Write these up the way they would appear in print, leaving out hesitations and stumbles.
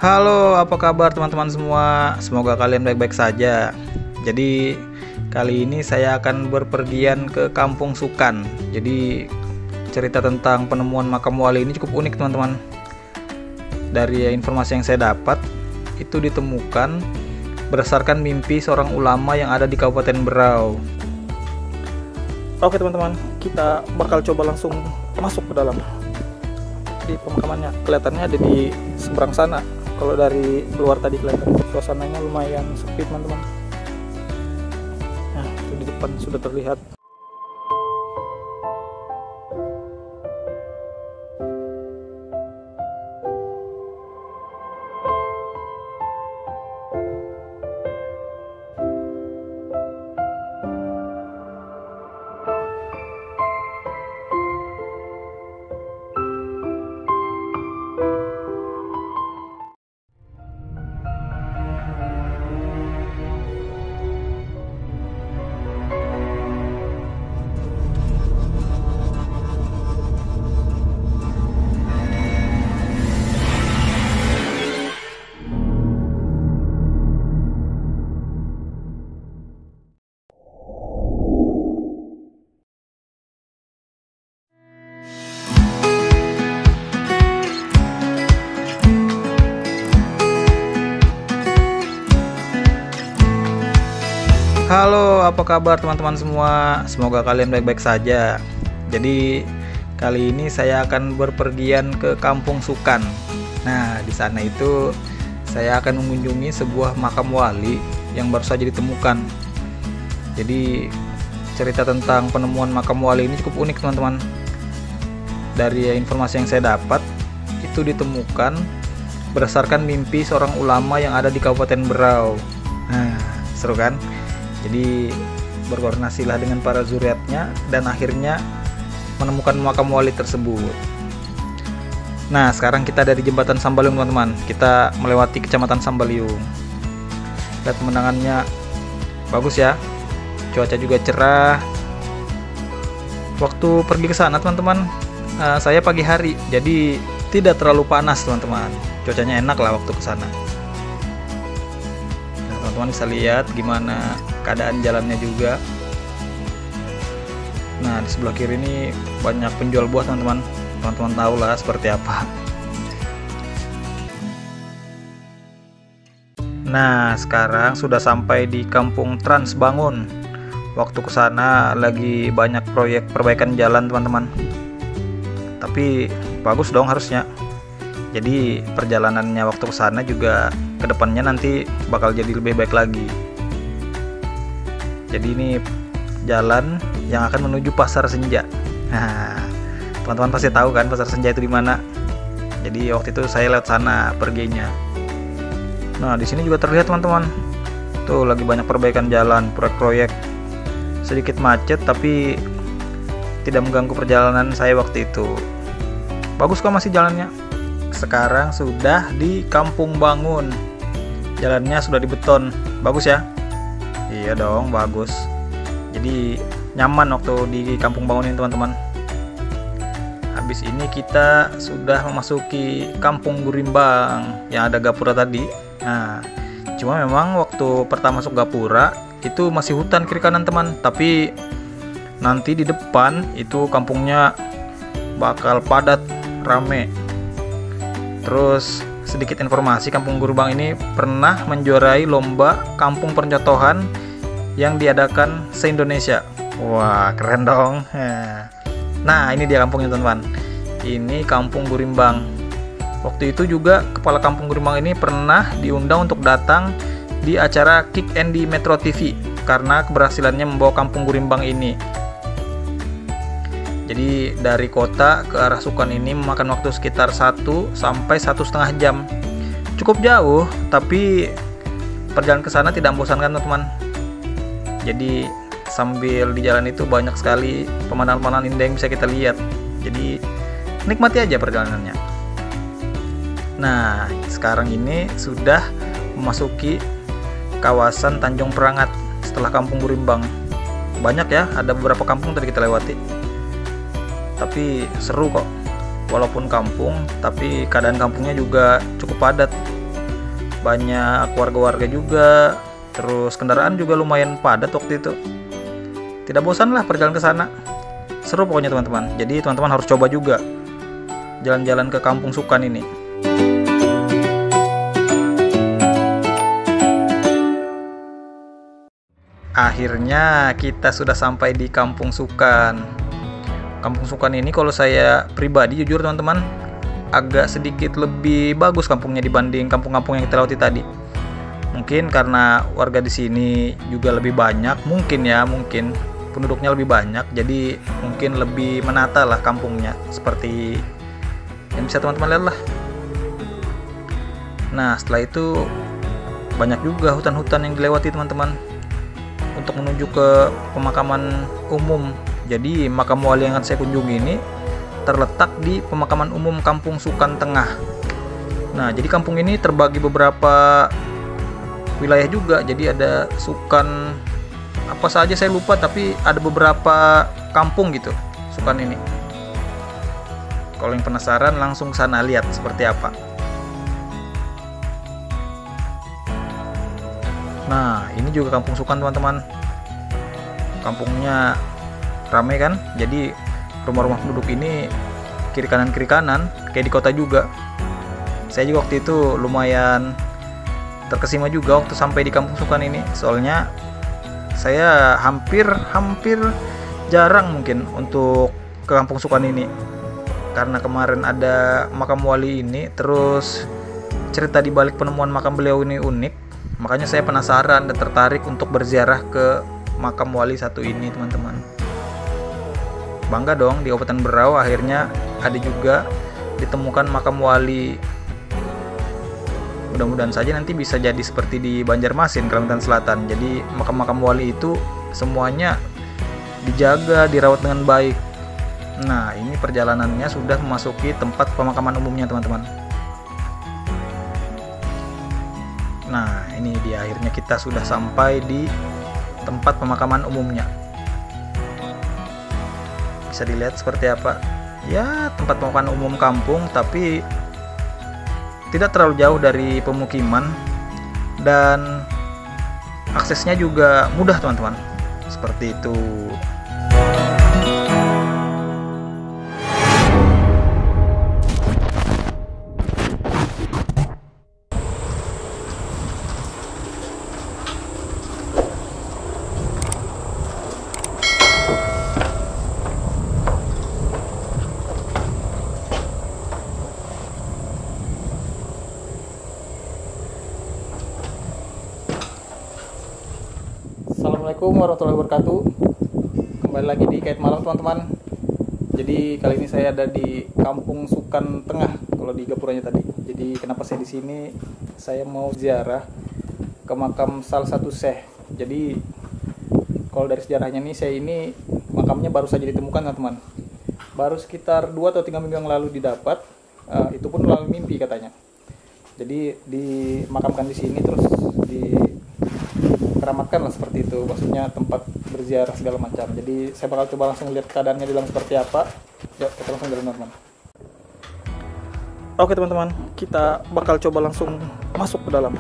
Halo, apa kabar teman-teman semua? Semoga kalian baik-baik saja. Jadi, kali ini saya akan berpergian ke Kampung Sukan. Jadi, cerita tentang penemuan makam wali ini cukup unik, teman-teman. Dari informasi yang saya dapat, itu ditemukan berdasarkan mimpi seorang ulama yang ada di Kabupaten Berau. Oke, teman-teman, kita bakal coba langsung masuk ke dalam. Di pemakamannya kelihatannya ada di seberang sana. Kalau dari luar tadi kelihatan suasananya lumayan sepi, teman-teman. Nah, itu di depan sudah terlihat. Halo, apa kabar teman-teman semua? Semoga kalian baik-baik saja. Jadi, kali ini saya akan berpergian ke Kampung Sukan. Nah, di sana itu saya akan mengunjungi sebuah makam wali yang baru saja ditemukan. Jadi, cerita tentang penemuan makam wali ini cukup unik, teman-teman. Dari informasi yang saya dapat, itu ditemukan berdasarkan mimpi seorang ulama yang ada di Kabupaten Berau. Nah, seru kan? Jadi berkoordinasilah dengan para zuriatnya dan akhirnya menemukan makam wali tersebut. Nah, sekarang kita ada di jembatan Sambaliung, teman-teman. Kita melewati kecamatan Sambaliung. Lihat pemandangannya bagus ya. Cuaca juga cerah. Waktu pergi ke sana, teman-teman, saya pagi hari, jadi tidak terlalu panas, teman-teman. Cuacanya enak lah waktu ke sana. Teman-teman bisa lihat gimana keadaan jalannya juga. Nah, di sebelah kiri ini banyak penjual buah, teman-teman. Teman-teman tahu lah seperti apa. Nah, sekarang sudah sampai di Kampung Transbangun. Waktu ke sana lagi banyak proyek perbaikan jalan, teman-teman. Tapi bagus dong harusnya. Jadi perjalanannya waktu ke sana juga kedepannya nanti bakal jadi lebih baik lagi. Jadi ini jalan yang akan menuju Pasar Senja. Nah, teman-teman pasti tahu kan Pasar Senja itu di mana. Jadi waktu itu saya lewat sana perginya. Nah, di sini juga terlihat, teman-teman. Tuh lagi banyak perbaikan jalan, proyek-proyek. Sedikit macet tapi tidak mengganggu perjalanan saya waktu itu. Bagus kok masih jalannya. Sekarang sudah di Kampung Bangun. Jalannya sudah dibeton. Bagus ya? Iya dong, bagus. Jadi nyaman waktu di Kampung Bangun ini, teman-teman. Habis ini kita sudah memasuki Kampung Gurimbang yang ada gapura tadi. Nah, cuma memang waktu pertama masuk gapura itu masih hutan kiri kanan, teman. Tapi nanti di depan itu kampungnya bakal padat, rame. Terus sedikit informasi, Kampung Gurimbang ini pernah menjuarai lomba kampung percontohan yang diadakan se-Indonesia. Wah, keren dong. Nah, ini dia kampungnya, teman-teman. Ini Kampung Gurimbang. Waktu itu juga kepala Kampung Gurimbang ini pernah diundang untuk datang di acara Kick Andy Metro TV karena keberhasilannya membawa Kampung Gurimbang ini. Jadi dari kota ke arah Sukan ini memakan waktu sekitar 1 sampai 1,5 jam. Cukup jauh, tapi perjalanan ke sana tidak membosankan, teman-teman. Jadi sambil di jalan itu banyak sekali pemandangan-pemandangan indah yang bisa kita lihat. Jadi nikmati aja perjalanannya. Nah, sekarang ini sudah memasuki kawasan Tanjung Perangat setelah Kampung Gurimbang. Banyak ya, ada beberapa kampung tadi kita lewati. Tapi seru kok. Walaupun kampung, tapi keadaan kampungnya juga cukup padat. banyak warga-warga juga, terus kendaraan juga lumayan padat waktu itu. Tidak bosan lah perjalanan ke sana. Seru pokoknya teman-teman. Jadi teman-teman harus coba juga jalan-jalan ke Kampung Sukan ini. Akhirnya kita sudah sampai di Kampung Sukan. Kampung Sukan ini kalau saya pribadi jujur teman-teman, agak sedikit lebih bagus kampungnya dibanding kampung-kampung yang kita lewati tadi. Mungkin karena warga di sini juga lebih banyak, mungkin penduduknya lebih banyak, jadi mungkin lebih menata lah kampungnya, seperti yang bisa teman-teman lihat lah. Nah setelah itu banyak juga hutan-hutan yang dilewati teman-teman untuk menuju ke pemakaman umum. Jadi makam wali yang akan saya kunjungi ini terletak di pemakaman umum Kampung Sukan Tengah. Nah jadi kampung ini terbagi beberapa wilayah juga, jadi ada Sukan apa saja saya lupa, tapi ada beberapa kampung gitu Sukan ini. Kalau yang penasaran langsung sana lihat seperti apa. Nah ini juga Kampung Sukan teman-teman. Kampungnya ramai kan, jadi rumah-rumah penduduk ini kiri kanan kayak di kota juga. Saya juga waktu itu lumayan terkesima juga waktu sampai di Kampung Sukan ini, soalnya saya hampir jarang mungkin untuk ke Kampung Sukan ini, karena kemarin ada makam wali ini, terus cerita di balik penemuan makam beliau ini unik, makanya saya penasaran dan tertarik untuk berziarah ke makam wali satu ini teman-teman. Bangga dong, di Kabupaten Berau akhirnya ada juga ditemukan makam wali. Mudah-mudahan saja nanti bisa jadi seperti di Banjarmasin, Kalimantan Selatan. Jadi makam-makam wali itu semuanya dijaga, dirawat dengan baik. Nah ini perjalanannya sudah memasuki tempat pemakaman umumnya teman-teman. Nah ini dia, akhirnya kita sudah sampai di tempat pemakaman umumnya. Bisa dilihat seperti apa ya, tempat pemakaman umum kampung, tapi tidak terlalu jauh dari pemukiman dan aksesnya juga mudah teman-teman, seperti itu. Assalamualaikum warahmatullahi wabarakatuh. Kembali lagi di Kait Malam teman-teman. Jadi kali ini saya ada di Kampung Sukan Tengah kalau di Gapuranya tadi. Jadi kenapa saya di sini? Saya mau ziarah ke makam salah satu syekh. Jadi kalau dari sejarahnya nih, saya ini makamnya baru saja ditemukan teman-teman. Baru sekitar 2 atau 3 minggu yang lalu didapat. Itu pun melalui mimpi katanya. Jadi dimakamkan di sini, terus keramatkan lah seperti itu, maksudnya tempat berziarah segala macam. Jadi saya bakal coba langsung lihat keadaannya di dalam seperti apa. Yuk kita langsung jalan teman-teman. Oke teman-teman, kita bakal coba langsung masuk ke dalam.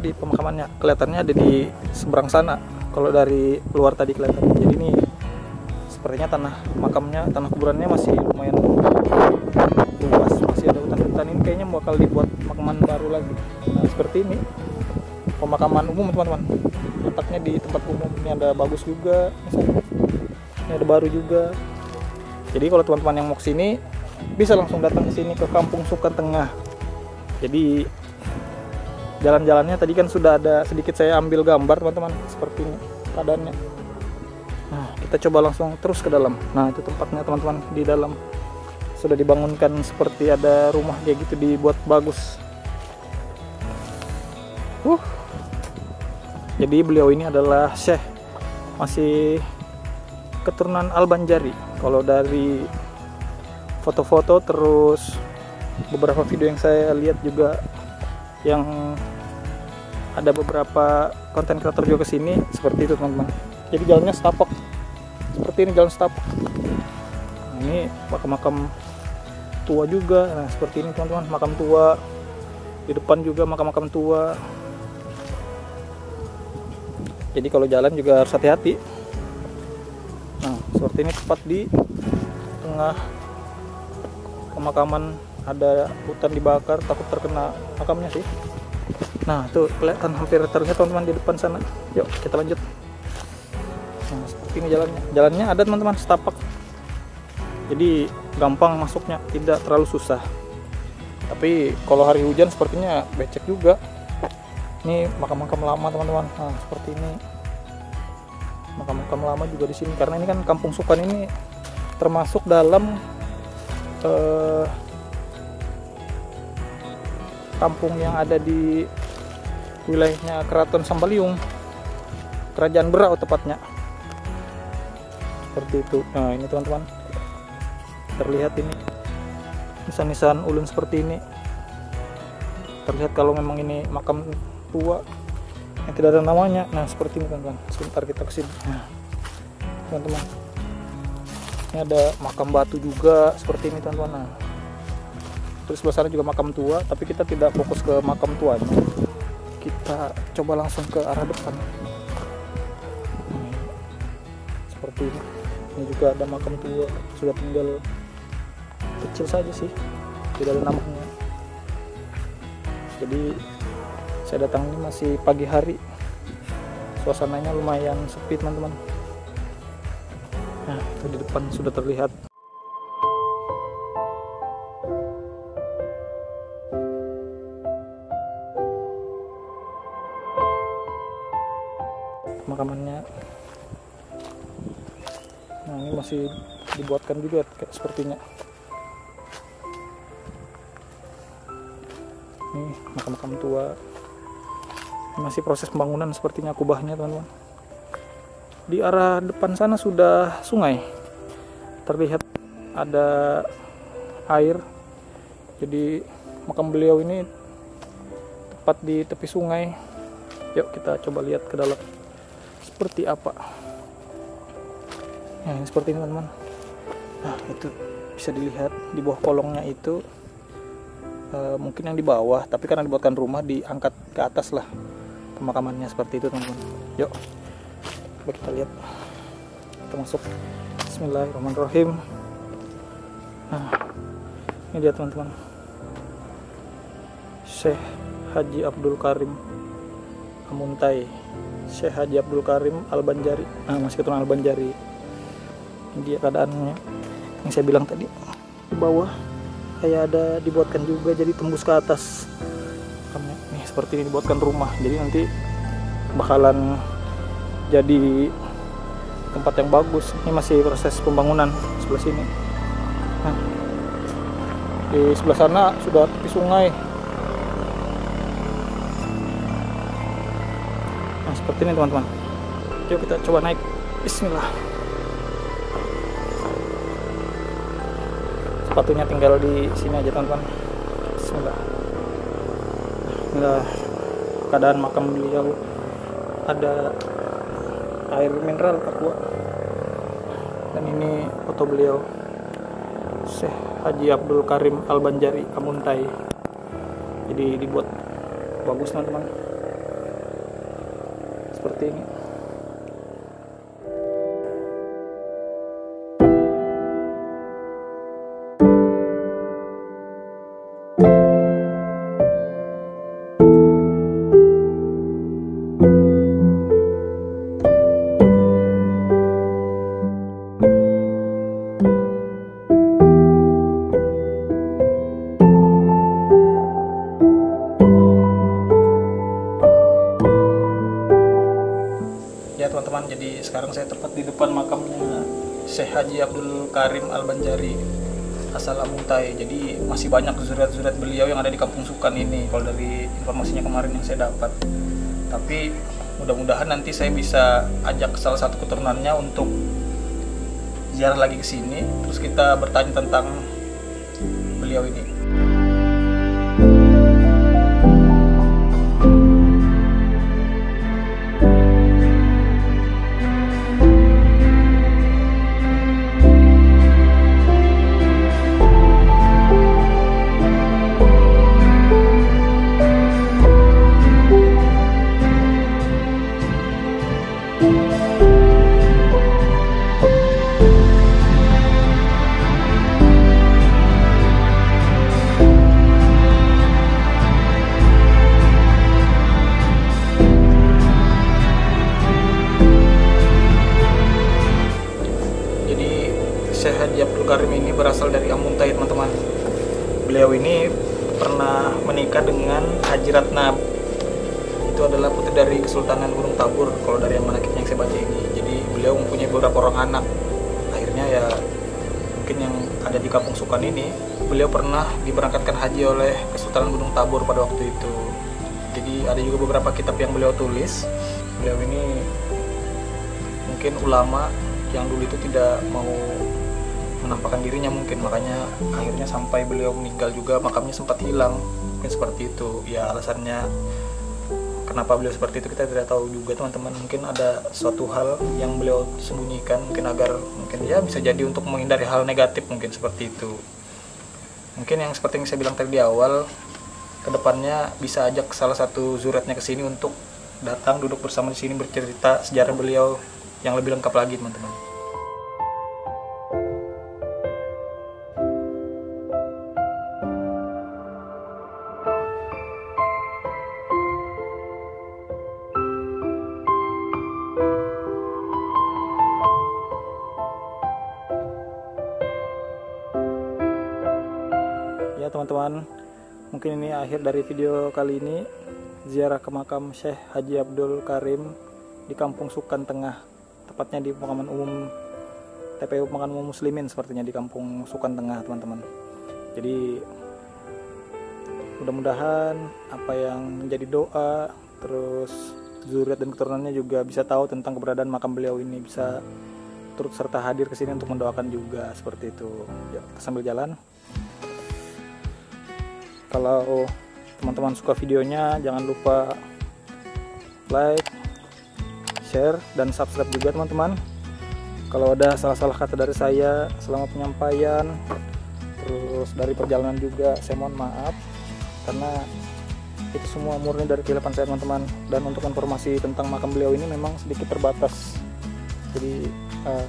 Di pemakamannya kelihatannya ada di seberang sana, kalau dari luar tadi kelihatan. Jadi ini sepertinya tanah makamnya, tanah kuburannya masih lumayan luas, masih ada hutan-hutan. Ini kayaknya bakal dibuat pemakaman baru lagi. Nah seperti ini pemakaman umum teman-teman, letaknya di tempat umum. Ini ada bagus juga, misalnya ini ada baru juga. Jadi kalau teman-teman yang mau kesini bisa langsung datang ke sini ke Kampung Sukan Tengah. Jadi jalan-jalannya tadi kan sudah ada sedikit saya ambil gambar teman-teman, seperti ini keadaannya. Nah kita coba langsung terus ke dalam. Nah itu tempatnya teman-teman, di dalam sudah dibangunkan seperti ada rumah kayak gitu, dibuat bagus. Jadi beliau ini adalah syekh, masih keturunan Al-Banjari. Kalau dari foto-foto terus beberapa video yang saya lihat juga, yang ada beberapa konten kreator juga kesini, seperti itu teman-teman. Jadi jalannya setapak, seperti ini jalan setapak. Nah, ini makam tua juga. Nah seperti ini teman-teman, makam tua. Di depan juga makam-makam tua. Jadi kalau jalan juga harus hati-hati. Nah, seperti ini tepat di tengah pemakaman, ada hutan dibakar, takut terkena makamnya sih. Nah, tuh kelihatan hampir terlihat teman-teman di depan sana. Yuk kita lanjut. Nah, seperti ini jalannya. Jalannya ada teman-teman, setapak. Jadi gampang masuknya, tidak terlalu susah. Tapi kalau hari hujan sepertinya becek juga. Ini makam-makam lama teman-teman. Nah, seperti ini makam-makam lama juga di sini, karena ini kan Kampung Sukan ini termasuk dalam kampung yang ada di wilayahnya Keraton Sambaliung, Kerajaan Berau tepatnya. Seperti itu. Nah, ini teman-teman, terlihat ini nisan-nisan ulun seperti ini. Terlihat kalau memang ini makam tua yang tidak ada namanya. Nah, seperti ini teman-teman. Sebentar kita kesini. Nah, teman-teman, ini ada makam batu juga seperti ini teman-teman. Nah, terus sebelah sana juga makam tua, tapi kita tidak fokus ke makam tuanya. Kita coba langsung ke arah depan. Seperti ini. Ini juga ada makam tua, sudah tinggal kecil saja sih, tidak ada namanya. Jadi saya datang ini masih pagi hari, suasananya lumayan sepi teman-teman. Nah, itu di depan sudah terlihat. Pemakamannya. Nah, ini masih dibuatkan juga sepertinya. Ini makam-makam tua. Ini masih proses pembangunan sepertinya kubahnya teman-teman. Di arah depan sana sudah sungai. Terlihat ada air. Jadi makam beliau ini tepat di tepi sungai. Yuk kita coba lihat ke dalam. Seperti apa. Nah, ini seperti ini teman-teman. Nah, itu bisa dilihat di bawah kolongnya itu. Mungkin yang di bawah, tapi karena dibuatkan rumah diangkat ke atas lah pemakamannya, seperti itu teman-teman. Yuk coba kita lihat, kita masuk. Bismillahirrahmanirrahim. Nah, ini dia teman-teman, Syekh Haji Abdul Karim Amuntai, Syekh Haji Abdul Karim Al-Banjari. Nah, masih keturunan Al-Banjari. Ini dia keadaannya yang saya bilang tadi. Di bawah kayak ada dibuatkan juga, jadi tembus ke atas. Nih seperti ini dibuatkan rumah, jadi nanti bakalan jadi tempat yang bagus. Ini masih proses pembangunan sebelah sini. Nah, di sebelah sana sudah tepi sungai. Nah, seperti ini teman-teman. Yuk kita coba naik. Bismillah. Sepatunya tinggal di sini aja teman-teman. Bismillah. Inilah keadaan makam beliau. Ada air mineral aqua. Dan ini foto beliau, Syekh Haji Abdul Karim Al-Banjari Amuntai. Jadi dibuat bagus teman-teman. Seperti ini. Teman-teman, jadi sekarang saya tepat di depan makamnya Syekh Haji Abdul Karim Al-Banjari asal Amuntai. Jadi masih banyak zuriat-zuriat beliau yang ada di Kampung Sukan ini, kalau dari informasinya kemarin yang saya dapat. Tapi mudah-mudahan nanti saya bisa ajak salah satu keturunannya untuk ziarah lagi ke sini, terus kita bertanya tentang beliau ini. berasal dari Amuntai, teman-teman. Beliau ini pernah menikah dengan Haji Ratna. Itu adalah putri dari Kesultanan Gunung Tabur kalau dari yang manakibnya yang saya baca ini. Jadi beliau mempunyai beberapa orang anak. Akhirnya ya mungkin yang ada di Kampung Sukan ini, beliau pernah diberangkatkan haji oleh Kesultanan Gunung Tabur pada waktu itu. Jadi ada juga beberapa kitab yang beliau tulis. Beliau ini mungkin ulama yang dulu itu tidak mau menampakkan dirinya mungkin, makanya akhirnya sampai beliau meninggal juga makamnya sempat hilang, mungkin seperti itu ya alasannya. Kenapa beliau seperti itu kita tidak tahu juga, teman-teman. Mungkin ada suatu hal yang beliau sembunyikan, mungkin agar mungkin ya bisa jadi untuk menghindari hal negatif, mungkin seperti itu. Mungkin yang seperti yang saya bilang tadi di awal, kedepannya bisa ajak salah satu zuratnya ke sini untuk datang duduk bersama di sini bercerita sejarah beliau yang lebih lengkap lagi, teman-teman. Ya teman-teman, mungkin ini akhir dari video kali ini, ziarah ke makam Syekh Haji Abdul Karim di Kampung Sukan Tengah, tepatnya di pemakaman umum TPU Pemakaman Umum Muslimin, sepertinya di Kampung Sukan Tengah, teman-teman. Jadi mudah-mudahan apa yang menjadi doa, terus zuriat dan keturunannya juga bisa tahu tentang keberadaan makam beliau ini, bisa turut serta hadir ke sini untuk mendoakan juga, seperti itu. Ya, kita sambil jalan. Kalau teman-teman suka videonya, jangan lupa like, share, dan subscribe juga, teman-teman. Kalau ada salah-salah kata dari saya selama penyampaian, terus dari perjalanan juga, saya mohon maaf, karena itu semua murni dari kehilapan saya, teman-teman. Dan untuk informasi tentang makam beliau ini memang sedikit terbatas, jadi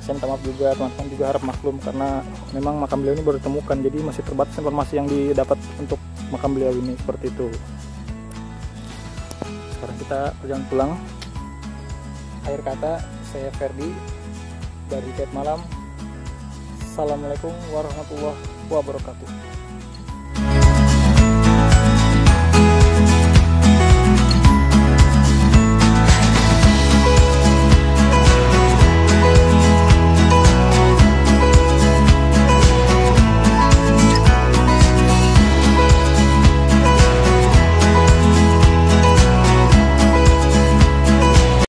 saya minta maaf juga, teman-teman juga harap maklum, karena memang makam beliau ini baru ditemukan, jadi masih terbatas informasi yang didapat untuk makam beliau ini, seperti itu. Sekarang kita berjalan pulang. Akhir kata, saya Ferdi dari Kiat Malam. Assalamualaikum warahmatullahi wabarakatuh.